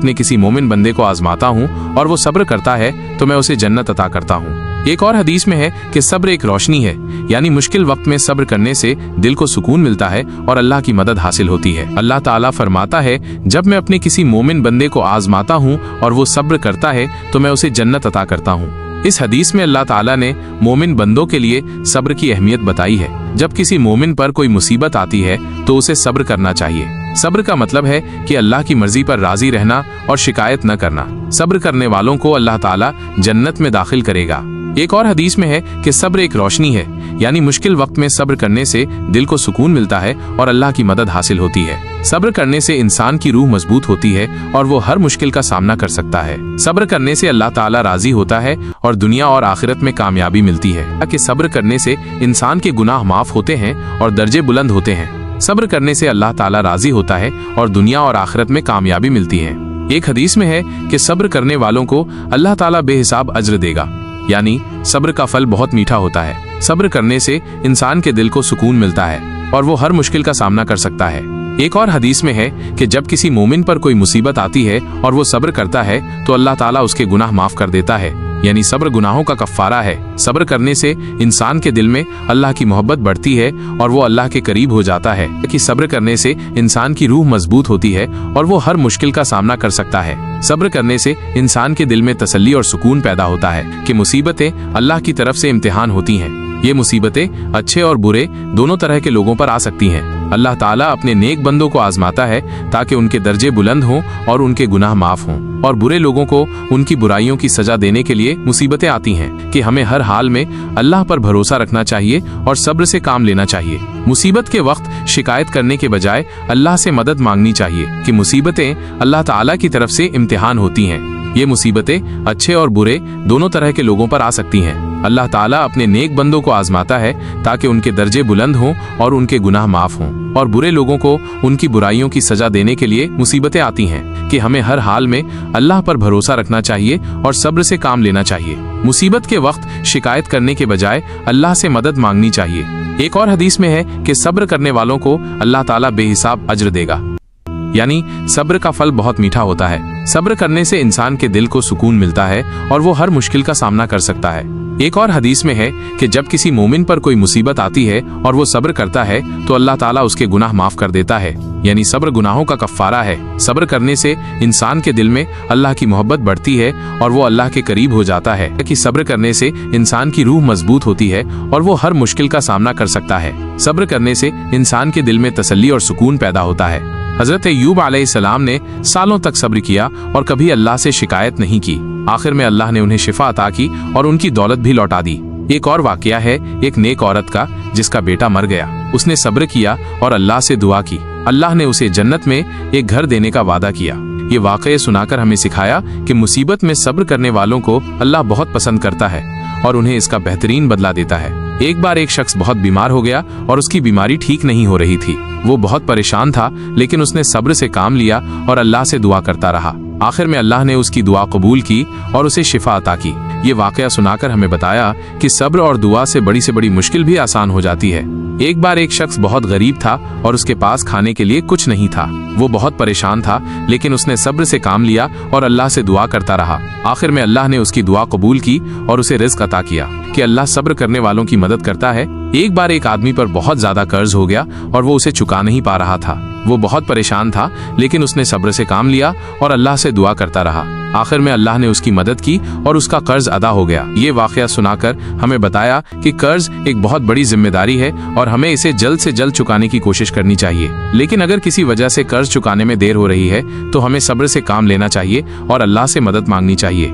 अपने किसी मोमिन बंदे को आजमाता हूँ और वो सब्र करता है तो मैं उसे जन्नत अता करता हूँ। एक और हदीस में है कि सब्र एक रोशनी है, यानी मुश्किल वक्त में सब्र करने से दिल को सुकून मिलता है और अल्लाह की मदद हासिल होती है। अल्लाह ताला फरमाता है, जब मैं अपने किसी मोमिन बंदे को आजमाता हूँ और वो सब्र करता है तो मैं उसे जन्नत अता करता हूँ। इस हदीस में अल्लाह ताला ने मोमिन बंदों के लिए सब्र की अहमियत बताई है। जब किसी मोमिन पर कोई मुसीबत आती है तो उसे सब्र करना चाहिए। सब्र का मतलब है कि अल्लाह की मर्जी पर राजी रहना और शिकायत न करना। सब्र करने वालों को अल्लाह ताला जन्नत में दाखिल करेगा। एक और हदीस में है कि सब्र एक रोशनी है, यानी मुश्किल वक्त में सब्र करने से दिल को सुकून मिलता है और अल्लाह की मदद हासिल होती है। सब्र करने से इंसान की रूह मजबूत होती है और वो हर मुश्किल का सामना कर सकता है। सब्र करने से अल्लाह ताला राजी होता है और दुनिया और आखिरत में कामयाबी मिलती है। कि सब्र करने से इंसान के गुनाह माफ होते हैं और दर्जे बुलंद होते हैं। सब्र करने से अल्लाह ताला राजी होता है और दुनिया और आखिरत में कामयाबी मिलती है। एक हदीस में है कि सब्र करने वालों को अल्लाह ताला बेहिसाब अज्र देगा, यानी सब्र का फल बहुत मीठा होता है। सब्र करने से इंसान के दिल को सुकून मिलता है और वो हर मुश्किल का सामना कर सकता है। एक और हदीस में है कि जब किसी मोमिन पर कोई मुसीबत आती है और वो सब्र करता है तो अल्लाह ताला उसके गुनाह माफ कर देता है, यानी सब्र गुनाहों का कफ्फारा है। सब्र करने से इंसान के दिल में अल्लाह की मोहब्बत बढ़ती है और वो अल्लाह के करीब हो जाता है। कि सब्र करने से इंसान की रूह मजबूत होती है और वो हर मुश्किल का सामना कर सकता है। सब्र करने से इंसान के दिल में तसल्ली और सुकून पैदा होता है कि मुसीबतें अल्लाह की तरफ से इम्तिहान होती हैं। ये मुसीबतें अच्छे और बुरे दोनों तरह के लोगों पर आ सकती हैं। अल्लाह ताला अपने नेक बंदों को आजमाता है ताकि उनके दर्जे बुलंद हों और उनके गुनाह माफ हों, और बुरे लोगों को उनकी बुराइयों की सजा देने के लिए मुसीबतें आती हैं। कि हमें हर हाल में अल्लाह पर भरोसा रखना चाहिए और सब्र से काम लेना चाहिए। मुसीबत के वक्त शिकायत करने के बजाय अल्लाह से मदद मांगनी चाहिए कि मुसीबतें अल्लाह ताला की तरफ से इम्तिहान होती हैं। ये मुसीबतें अच्छे और बुरे दोनों तरह के लोगों पर आ सकती हैं। अल्लाह ताला अपने नेक बंदों को आजमाता है ताकि उनके दर्जे बुलंद हों और उनके गुनाह माफ हों, और बुरे लोगों को उनकी बुराइयों की सजा देने के लिए मुसीबतें आती हैं। कि हमें हर हाल में अल्लाह पर भरोसा रखना चाहिए और सब्र से काम लेना चाहिए। मुसीबत के वक्त शिकायत करने के बजाय अल्लाह से मदद मांगनी चाहिए। एक और हदीस में है कि सब्र करने वालों को अल्लाह ताला बेहिसाब अज्र देगा, यानी सब्र का फल बहुत मीठा होता है। सब्र करने से इंसान के दिल को सुकून मिलता है और वो हर मुश्किल का सामना कर सकता है। एक और हदीस में है कि जब किसी मोमिन पर कोई मुसीबत आती है और वो सब्र करता है तो अल्लाह ताला उसके गुनाह माफ कर देता है, यानी सब्र गुनाहों का कफ्फारा है। सब्र करने से इंसान के दिल में अल्लाह की मोहब्बत बढ़ती है और वो अल्लाह के करीब हो जाता है। कि सब्र करने से इंसान की रूह मजबूत होती है और वो हर मुश्किल का सामना कर सकता है। सब्र करने से इंसान के दिल में तसल्ली और सुकून पैदा होता है। हजरत अय्यूब अलैहिस्सलाम ने सालों तक सब्र किया और कभी अल्लाह से शिकायत नहीं की। आखिर में अल्लाह ने उन्हें शिफा अता की और उनकी दौलत भी लौटा दी। एक और वाकया है एक नेक औरत का जिसका बेटा मर गया। उसने सब्र किया और अल्लाह से दुआ की। अल्लाह ने उसे जन्नत में एक घर देने का वादा किया। ये वाकया सुनाकर हमें सिखाया कि मुसीबत में सब्र करने वालों को अल्लाह बहुत पसंद करता है और उन्हें इसका बेहतरीन बदला देता है। एक बार एक शख्स बहुत बीमार हो गया और उसकी बीमारी ठीक नहीं हो रही थी। वो बहुत परेशान था, लेकिन उसने सब्र से काम लिया और अल्लाह से दुआ करता रहा। आखिर में अल्लाह ने उसकी दुआ कबूल की और उसे शिफा अता की। ये वाकया सुनाकर हमें बताया कि सब्र और दुआ से बड़ी मुश्किल भी आसान हो जाती है। एक बार एक शख्स बहुत गरीब था और उसके पास खाने के लिए कुछ नहीं था। वो बहुत परेशान था, लेकिन उसने सब्र से काम लिया और अल्लाह से दुआ करता रहा। आखिर में अल्लाह ने उसकी दुआ कबूल की और उसे रिज़्क अता किया। कि अल्लाह सब्र करने वालों की मदद करता है। एक बार एक आदमी पर बहुत ज्यादा कर्ज हो गया और वो उसे चुका नहीं पा रहा था। वो बहुत परेशान था, लेकिन उसने सब्र से काम लिया और अल्लाह से दुआ करता रहा। आखिर में अल्लाह ने उसकी मदद की और उसका कर्ज अदा हो गया। ये वाकया सुनाकर हमें बताया कि कर्ज एक बहुत बड़ी जिम्मेदारी है और हमें इसे जल्द से जल्द चुकाने की कोशिश करनी चाहिए। लेकिन अगर किसी वजह से कर्ज चुकाने में देर हो रही है तो हमें सब्र से काम लेना चाहिए और अल्लाह से मदद मांगनी चाहिए।